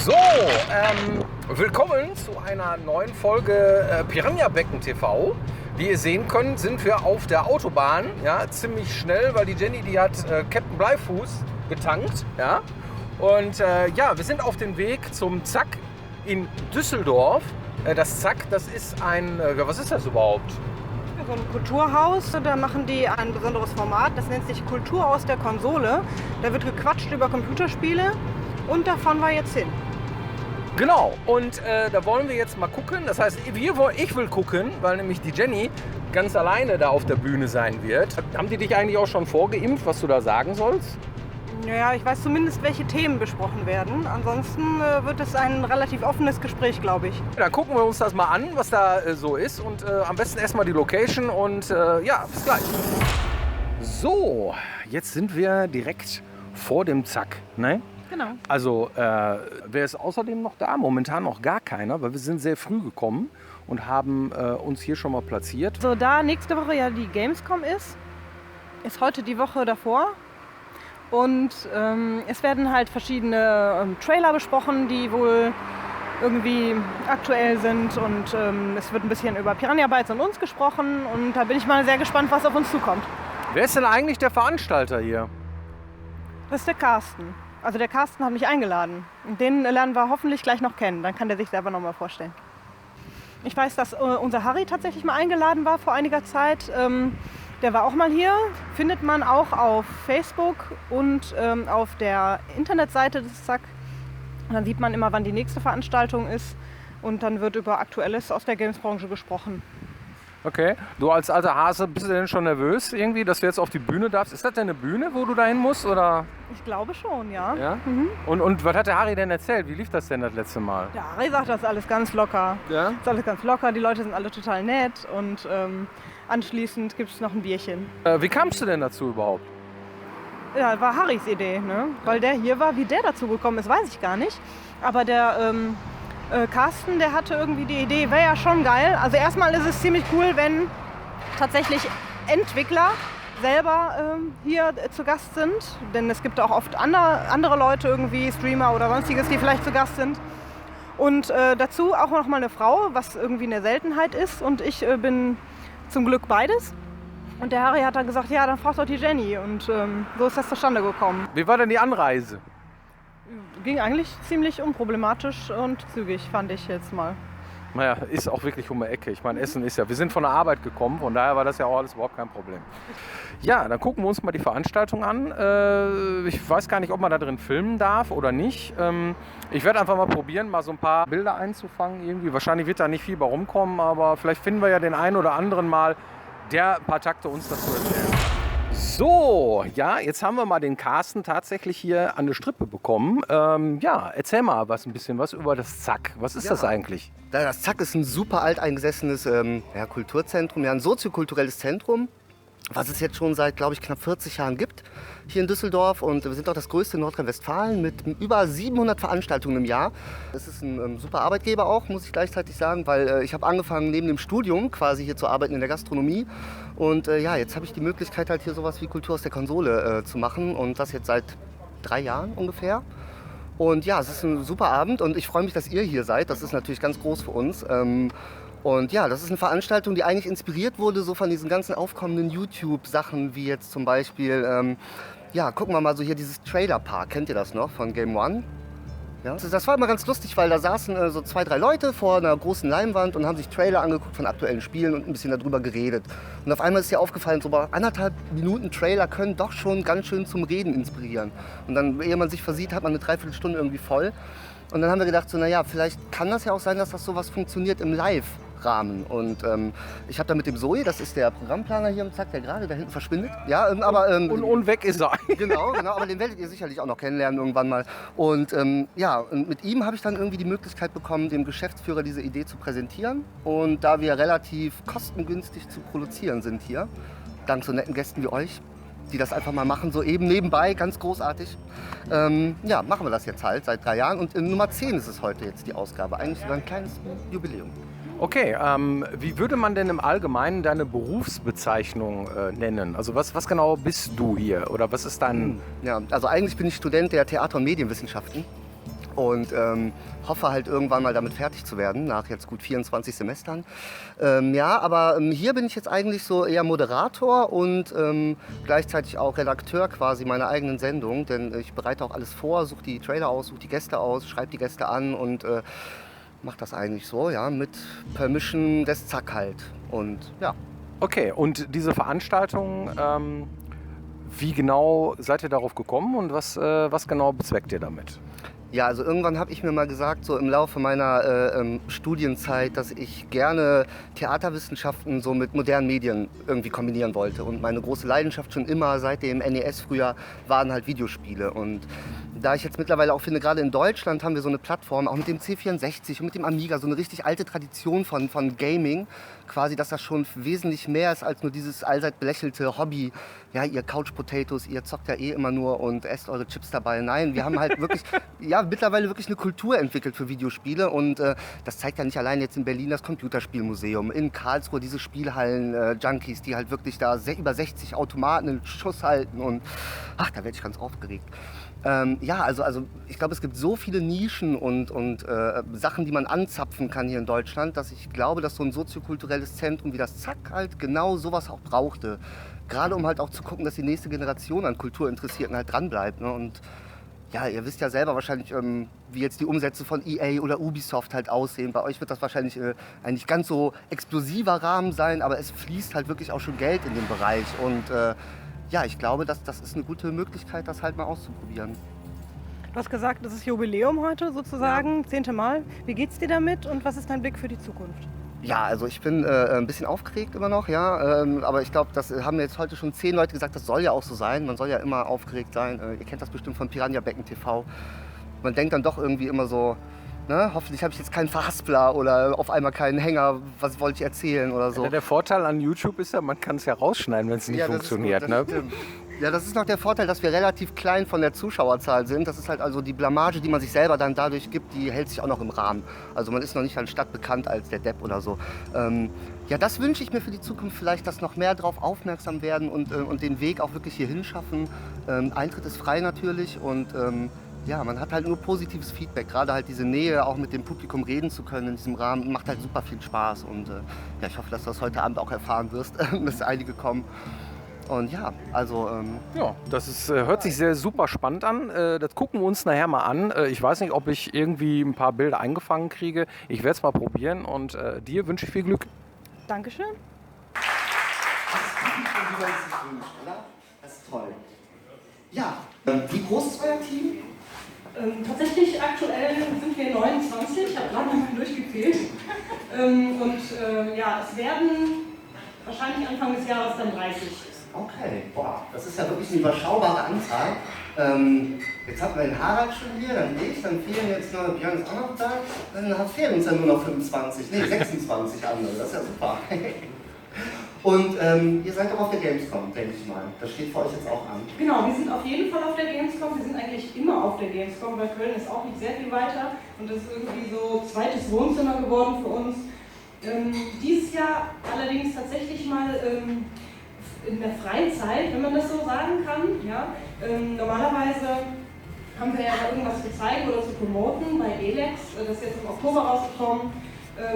So, willkommen zu einer neuen Folge Piranha Becken TV. Wie ihr sehen könnt, sind wir auf der Autobahn, ja, ziemlich schnell, weil die Jenny, die hat Captain Bleifuß getankt, ja. Und ja, wir sind auf dem Weg zum Zack in Düsseldorf. Das Zack, das ist ein, was ist das überhaupt? So ein Kulturhaus, da machen die ein besonderes Format, das nennt sich Kultur aus der Konsole. Da wird gequatscht über Computerspiele und da fahren wir jetzt hin. Genau, und da wollen wir jetzt mal gucken. Das heißt, ich will gucken, weil nämlich die Jenny ganz alleine da auf der Bühne sein wird. Haben die dich eigentlich auch schon vorgeimpft, was du da sagen sollst? Naja, ich weiß zumindest, welche Themen besprochen werden. Ansonsten wird es ein relativ offenes Gespräch, glaube ich. Dann gucken wir uns das mal an, was da so ist. Und am besten erstmal die Location und ja, bis gleich. So, jetzt sind wir direkt vor dem Zack, ne? Genau. Also, wer ist außerdem noch da? Momentan noch gar keiner, weil wir sind sehr früh gekommen und haben uns hier schon mal platziert. So, da nächste Woche ja die Gamescom ist heute die Woche davor. Und es werden halt verschiedene Trailer besprochen, die wohl irgendwie aktuell sind. Und es wird ein bisschen über Piranha Bytes und uns gesprochen. Und da bin ich mal sehr gespannt, was auf uns zukommt. Wer ist denn eigentlich der Veranstalter hier? Das ist der Carsten. Also der Carsten hat mich eingeladen. Den lernen wir hoffentlich gleich noch kennen. Dann kann der sich selber noch mal vorstellen. Ich weiß, dass unser Harry tatsächlich mal eingeladen war vor einiger Zeit. Der war auch mal hier. Findet man auch auf Facebook und auf der Internetseite des Zack. Und dann sieht man immer, wann die nächste Veranstaltung ist. Und dann wird über Aktuelles aus der Gamesbranche gesprochen. Okay. Du als alter Hase, bist du denn schon nervös irgendwie, dass du jetzt auf die Bühne darfst? Ist das denn eine Bühne, wo du dahin musst? Oder? Ich glaube schon, ja. Ja? Mhm. Und was hat der Harry denn erzählt? Wie lief das denn das letzte Mal? Der Harry sagt, das ist alles ganz locker. Ja? Das ist alles ganz locker, die Leute sind alle total nett. Und anschließend gibt es noch ein Bierchen. Wie kamst du denn dazu überhaupt? Ja, war Harrys Idee, ne? Weil der hier war. Wie der dazu gekommen ist, weiß ich gar nicht. Aber der Carsten, der hatte irgendwie die Idee, wäre ja schon geil. Also erstmal ist es ziemlich cool, wenn tatsächlich Entwickler selber hier zu Gast sind. Denn es gibt auch oft andere Leute, irgendwie Streamer oder sonstiges, die vielleicht zu Gast sind. Und dazu auch noch mal eine Frau, was irgendwie eine Seltenheit ist. Und ich bin zum Glück beides. Und der Harry hat dann gesagt, ja, dann fragt doch die Jenny. Und so ist das zustande gekommen. Wie war denn die Anreise? Ging eigentlich ziemlich unproblematisch und zügig, fand ich jetzt mal. Naja, ist auch wirklich um die Ecke. Ich meine, Essen ist ja, wir sind von der Arbeit gekommen, von daher war das ja auch alles überhaupt kein Problem. Ja, dann gucken wir uns mal die Veranstaltung an. Ich weiß gar nicht, ob man da drin filmen darf oder nicht. Ich werde einfach mal probieren, mal so ein paar Bilder einzufangen irgendwie. Wahrscheinlich wird da nicht viel bei rumkommen, aber vielleicht finden wir ja den einen oder anderen mal, der ein paar Takte uns dazu erzählt. So, ja, jetzt haben wir mal den Carsten tatsächlich hier an der Strippe bekommen. Ja, erzähl mal ein bisschen was über das Zack. Was ist das eigentlich? Das Zack ist ein super alteingesessenes Kulturzentrum, ja, ein soziokulturelles Zentrum, was es jetzt schon seit, glaube ich, knapp 40 Jahren gibt hier in Düsseldorf. Und wir sind auch das größte in Nordrhein-Westfalen mit über 700 Veranstaltungen im Jahr. Es ist ein super Arbeitgeber auch, muss ich gleichzeitig sagen, weil ich habe angefangen, neben dem Studium quasi hier zu arbeiten in der Gastronomie. Und ja, jetzt habe ich die Möglichkeit, halt hier sowas wie Kultur aus der Konsole zu machen. Und das jetzt seit 3 Jahren ungefähr. Und ja, es ist ein super Abend und ich freue mich, dass ihr hier seid. Das ist natürlich ganz groß für uns. Und ja, das ist eine Veranstaltung, die eigentlich inspiriert wurde so von diesen ganzen aufkommenden YouTube-Sachen, wie jetzt zum Beispiel, ja, gucken wir mal so hier dieses Trailer-Park. Kennt ihr das noch von Game One? Ja? Das war immer ganz lustig, weil da saßen so 2, 3 Leute vor einer großen Leinwand und haben sich Trailer angeguckt von aktuellen Spielen und ein bisschen darüber geredet. Und auf einmal ist dir aufgefallen, so bei 1,5 Minuten Trailer können doch schon ganz schön zum Reden inspirieren. Und dann, ehe man sich versieht, hat man eine Dreiviertelstunde irgendwie voll. Und dann haben wir gedacht, so, naja, vielleicht kann das ja auch sein, dass das sowas funktioniert im Live-Rahmen. Und ich habe da mit dem Zoe, das ist der Programmplaner hier im Zack, der gerade da hinten verschwindet. Ja, aber, und weg ist er. Genau, aber den werdet ihr sicherlich auch noch kennenlernen irgendwann mal. Und ja, und mit ihm habe ich dann irgendwie die Möglichkeit bekommen, dem Geschäftsführer diese Idee zu präsentieren. Und da wir relativ kostengünstig zu produzieren sind hier, dank so netten Gästen wie euch, die das einfach mal machen, so eben nebenbei, ganz großartig. Ja, machen wir das jetzt halt seit 3 Jahren und Nummer 10 ist es heute jetzt die Ausgabe, eigentlich sogar ein kleines Jubiläum. Okay, wie würde man denn im Allgemeinen deine Berufsbezeichnung nennen? Also was genau bist du hier oder was ist dein... Ja, also eigentlich bin ich Student der Theater- und Medienwissenschaften Und hoffe halt irgendwann mal damit fertig zu werden, nach jetzt gut 24 Semestern. Ja, aber hier bin ich jetzt eigentlich so eher Moderator und gleichzeitig auch Redakteur quasi meiner eigenen Sendung, denn ich bereite auch alles vor, suche die Trailer aus, suche die Gäste aus, schreibe die Gäste an und mache das eigentlich so, ja, mit Permission des Zack halt. Und ja. Okay, und diese Veranstaltung, wie genau seid ihr darauf gekommen und was genau bezweckt ihr damit? Ja, also irgendwann habe ich mir mal gesagt, so im Laufe meiner Studienzeit, dass ich gerne Theaterwissenschaften so mit modernen Medien irgendwie kombinieren wollte. Und meine große Leidenschaft schon immer seit dem NES früher waren halt Videospiele. Und da ich jetzt mittlerweile auch finde, gerade in Deutschland haben wir so eine Plattform, auch mit dem C64 und mit dem Amiga, so eine richtig alte Tradition von Gaming, quasi, dass das schon wesentlich mehr ist als nur dieses allseits belächelte Hobby. Ja, ihr Couch Potatoes, ihr zockt ja eh immer nur und esst eure Chips dabei. Nein, wir haben halt wirklich, ja, mittlerweile wirklich eine Kultur entwickelt für Videospiele und das zeigt ja nicht allein jetzt in Berlin das Computerspielmuseum, in Karlsruhe diese Spielhallen-Junkies, die halt wirklich da über 60 Automaten in Schuss halten und ach, da werde ich ganz aufgeregt. Ja, also ich glaube, es gibt so viele Nischen und Sachen, die man anzapfen kann hier in Deutschland, dass ich glaube, dass so ein soziokulturelles Zentrum wie das Zack halt genau sowas auch brauchte. Gerade um halt auch zu gucken, dass die nächste Generation an Kulturinteressierten halt dranbleibt. Ne? Und ja, ihr wisst ja selber wahrscheinlich, wie jetzt die Umsätze von EA oder Ubisoft halt aussehen. Bei euch wird das wahrscheinlich ein nicht ganz so explosiver Rahmen sein, aber es fließt halt wirklich auch schon Geld in den Bereich. Und ja, ich glaube, das ist eine gute Möglichkeit, das halt mal auszuprobieren. Du hast gesagt, das ist Jubiläum heute sozusagen, 10. Mal. Wie geht's dir damit und was ist dein Blick für die Zukunft? Ja, also ich bin ein bisschen aufgeregt immer noch, ja, aber ich glaube, das haben jetzt heute schon 10 Leute gesagt, das soll ja auch so sein, man soll ja immer aufgeregt sein. Ihr kennt das bestimmt von Piranha Becken TV. Man denkt dann doch irgendwie immer so, ne, hoffentlich habe ich jetzt keinen Verhaspler oder auf einmal keinen Hänger, was wollte ich erzählen oder so. Ja, der Vorteil an YouTube ist ja, man kann es ja rausschneiden, wenn es nicht funktioniert. Das stimmt. Ja, das ist noch der Vorteil, dass wir relativ klein von der Zuschauerzahl sind. Das ist halt also die Blamage, die man sich selber dann dadurch gibt, die hält sich auch noch im Rahmen. Also man ist noch nicht an Stadt bekannt als der Depp oder so. Ja, das wünsche ich mir für die Zukunft vielleicht, dass noch mehr darauf aufmerksam werden und den Weg auch wirklich hier hinschaffen. Eintritt ist frei natürlich und ja, man hat halt nur positives Feedback. Gerade halt diese Nähe, auch mit dem Publikum reden zu können in diesem Rahmen, macht halt super viel Spaß. Und ja, ich hoffe, dass du das heute Abend auch erfahren wirst, dass einige kommen. Und ja, also... ja, das ist, hört sich sehr super spannend an. Das gucken wir uns nachher mal an. Ich weiß nicht, ob ich irgendwie ein paar Bilder eingefangen kriege. Ich werde es mal probieren und dir wünsche ich viel Glück. Dankeschön. Das ist toll. Ja, wie groß ist euer Team? Tatsächlich aktuell sind wir 29, ich habe gerade mal durchgezählt. Ja, es werden wahrscheinlich Anfang des Jahres dann 30. Okay, boah, das ist ja wirklich eine überschaubare Anzahl. Jetzt hatten wir den Harald schon hier, dann ich, dann fehlen jetzt noch, Björn ist auch noch da, dann fehlen uns ja nur noch 26, nee 26 andere, das ist ja super. Und ihr seid auch auf der Gamescom, denke ich mal. Das steht für euch jetzt auch an. Genau, wir sind auf jeden Fall auf der Gamescom. Wir sind eigentlich immer auf der Gamescom, weil Köln ist auch nicht sehr viel weiter. Und das ist irgendwie so zweites Wohnzimmer geworden für uns. Dieses Jahr allerdings tatsächlich mal in der freien Zeit, wenn man das so sagen kann. Ja? Normalerweise haben wir ja irgendwas zu zeigen oder zu promoten bei Elex. Das ist jetzt im Oktober rausgekommen.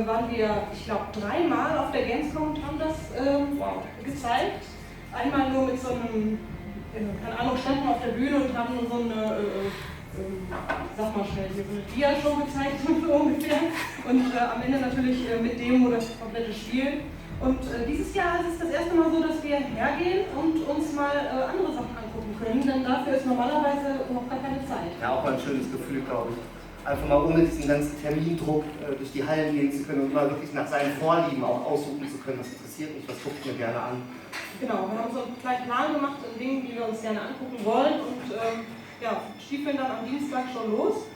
Waren wir, ich glaube, 3 Mal auf der Gamescom und haben das gezeigt. Einmal nur mit so einem, keine Ahnung, standen auf der Bühne und haben nur so eine, sag mal schnell, hier so eine Dia-Show gezeigt, so ungefähr. Und am Ende natürlich mit Demo das komplette Spiel. Und dieses Jahr ist es das erste Mal so, dass wir hergehen und uns mal andere Sachen angucken können, denn dafür ist normalerweise noch gar keine Zeit. Ja, auch mal ein schönes Gefühl, glaube ich. Einfach mal ohne diesen ganzen Termindruck durch die Hallen gehen zu können und mal wirklich nach seinen Vorlieben auch aussuchen zu können, was interessiert mich, was gucke ich mir gerne an. Genau, wir haben so einen kleinen Plan gemacht in Dingen, die wir uns gerne angucken wollen und ja, stiefeln dann am Dienstag schon los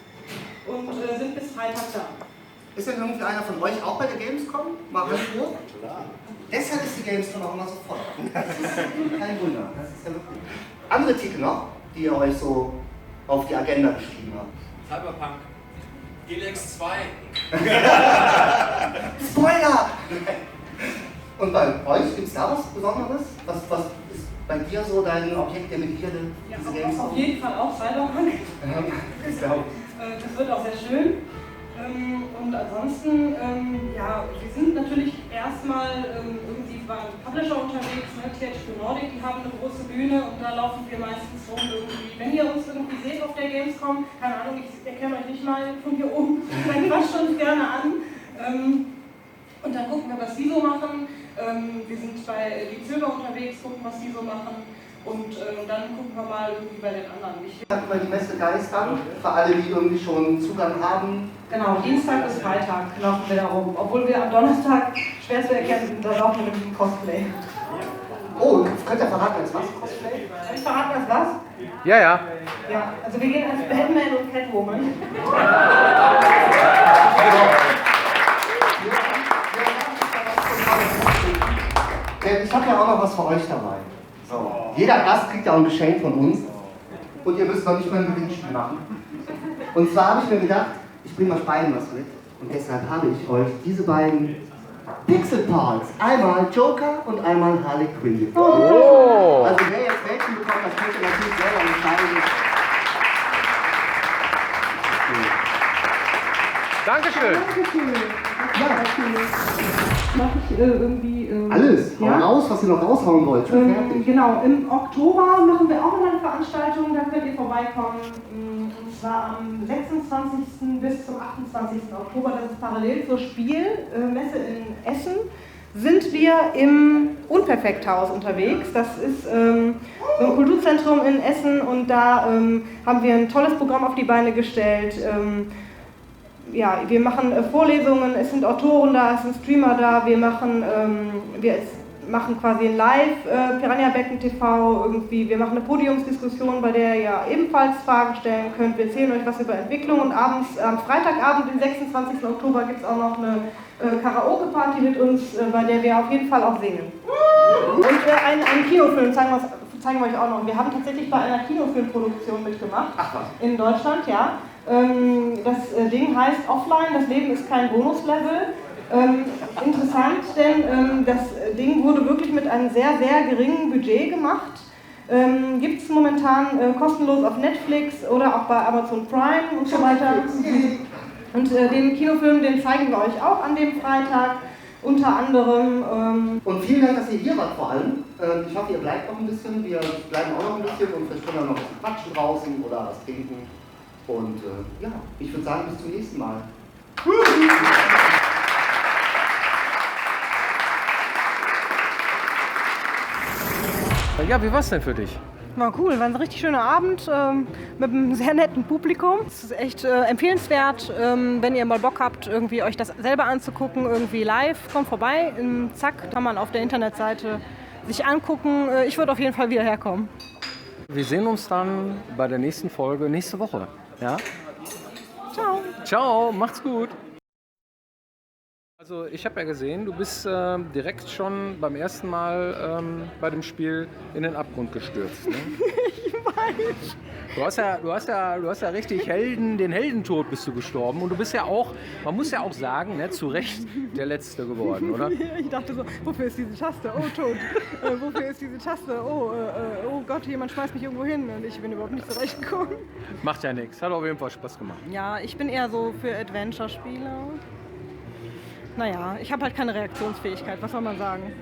und sind bis Freitag da. Ist denn irgendwie einer von euch auch bei der Gamescom? Mal Hallo? Ja. Deshalb ist die Gamescom auch immer so voll. Das ist kein Wunder. Das ist ja wirklich. Andere Titel noch, die ihr euch so auf die Agenda geschrieben habt? Cyberpunk. Elex 2. Spoiler! Und bei euch, gibt es da was Besonderes? Was ist bei dir so dein Objekt der Begierde? Ja, auf jeden Fall auch Cyberpunk. Das wird auch sehr schön. Und ansonsten, ja, wir sind natürlich erstmal irgendwie beim Publisher unterwegs, ne? THQ Nordic, die haben eine große Bühne und da laufen wir meistens rum irgendwie. Wenn ihr uns irgendwie seht auf der Gamescom, keine Ahnung, ich erkenne euch nicht mal von hier oben, dann quatscht uns gerne an. Und dann gucken wir, was die so machen. Wir sind bei die Silber unterwegs, gucken, was die so machen. Und dann gucken wir mal irgendwie bei den anderen. Sagen wir die Messe Geistern, für alle, die irgendwie schon Zugang haben. Genau, Dienstag bis Freitag laufen wir da rum. Obwohl wir am Donnerstag schwer zu erkennen sind, da laufen wir mit dem Cosplay. Oh, könnt ihr verraten, als was Cosplay? Soll ich verraten, als was? Ja, ja. Ja, also wir gehen als Batman und Catwoman. Ich habe ja auch noch was für euch dabei. So. Jeder Gast kriegt ja auch ein Geschenk von uns. Und ihr müsst noch nicht mal ein Gewinnspiel machen. Und zwar habe ich mir gedacht, ich bringe euch beiden was mit. Und deshalb habe ich euch diese beiden Pixel Parts. Einmal Joker und einmal Harley Quinn. Oh. Also wer jetzt welchen bekommt, das könnt ihr natürlich selber entscheiden. Dankeschön. Ja, Mach ich irgendwie. alles. Hau ja? raus, was ihr noch raushauen wollt. Schon fertig. Genau, im Oktober machen wir auch noch eine Veranstaltung, da könnt ihr vorbeikommen. Und zwar am 26. bis zum 28. Oktober, das ist parallel zur Spielmesse in Essen, sind wir im Unperfekthaus unterwegs. Das ist so ein Kulturzentrum in Essen und da haben wir ein tolles Programm auf die Beine gestellt. Ja, wir machen Vorlesungen, es sind Autoren da, es sind Streamer da, wir machen quasi ein Live Piranha Becken TV irgendwie, wir machen eine Podiumsdiskussion, bei der ihr ebenfalls Fragen stellen könnt, wir erzählen euch was über Entwicklung und abends, am Freitagabend, den 26. Oktober, gibt es auch noch eine Karaoke-Party mit uns, bei der wir auf jeden Fall auch singen. Und einen Kinofilm zeigen wir euch auch noch. Wir haben tatsächlich bei einer Kinofilmproduktion mitgemacht, in Deutschland, ja. Das Ding heißt Offline, das Leben ist kein Bonuslevel. Interessant, denn das Ding wurde wirklich mit einem sehr, sehr geringen Budget gemacht. Gibt es momentan kostenlos auf Netflix oder auch bei Amazon Prime und so weiter. Und den Kinofilm, den zeigen wir euch auch an dem Freitag, unter anderem. Und vielen Dank, dass ihr hier wart vor allem. Ich hoffe, ihr bleibt noch ein bisschen. Wir bleiben auch noch ein bisschen und vielleicht können wir noch ein bisschen quatschen draußen oder was trinken. Und ja, ich würde sagen, bis zum nächsten Mal. Ja, wie war's denn für dich? War cool, war ein richtig schöner Abend mit einem sehr netten Publikum. Es ist echt empfehlenswert, wenn ihr mal Bock habt, irgendwie euch das selber anzugucken, irgendwie live, kommt vorbei. Zack, kann man auf der Internetseite sich angucken. Ich würde auf jeden Fall wieder herkommen. Wir sehen uns dann bei der nächsten Folge nächste Woche. Ja? Ciao. Ciao, macht's gut. Also ich habe ja gesehen, du bist direkt schon beim ersten Mal bei dem Spiel in den Abgrund gestürzt. Ne? Ich weiß. Du hast ja richtig den Heldentod bist du gestorben und du bist ja auch, man muss ja auch sagen, ne, zu Recht der Letzte geworden, oder? Ich dachte so, wofür ist diese Taste? Oh, tot. Wofür ist diese Taste? Oh Gott, jemand schmeißt mich irgendwo hin und ich bin überhaupt nicht zurechtgekommen. Macht ja nichts, hat auf jeden Fall Spaß gemacht. Ja, ich bin eher so für Adventure-Spiele. Naja, ich habe halt keine Reaktionsfähigkeit, was soll man sagen?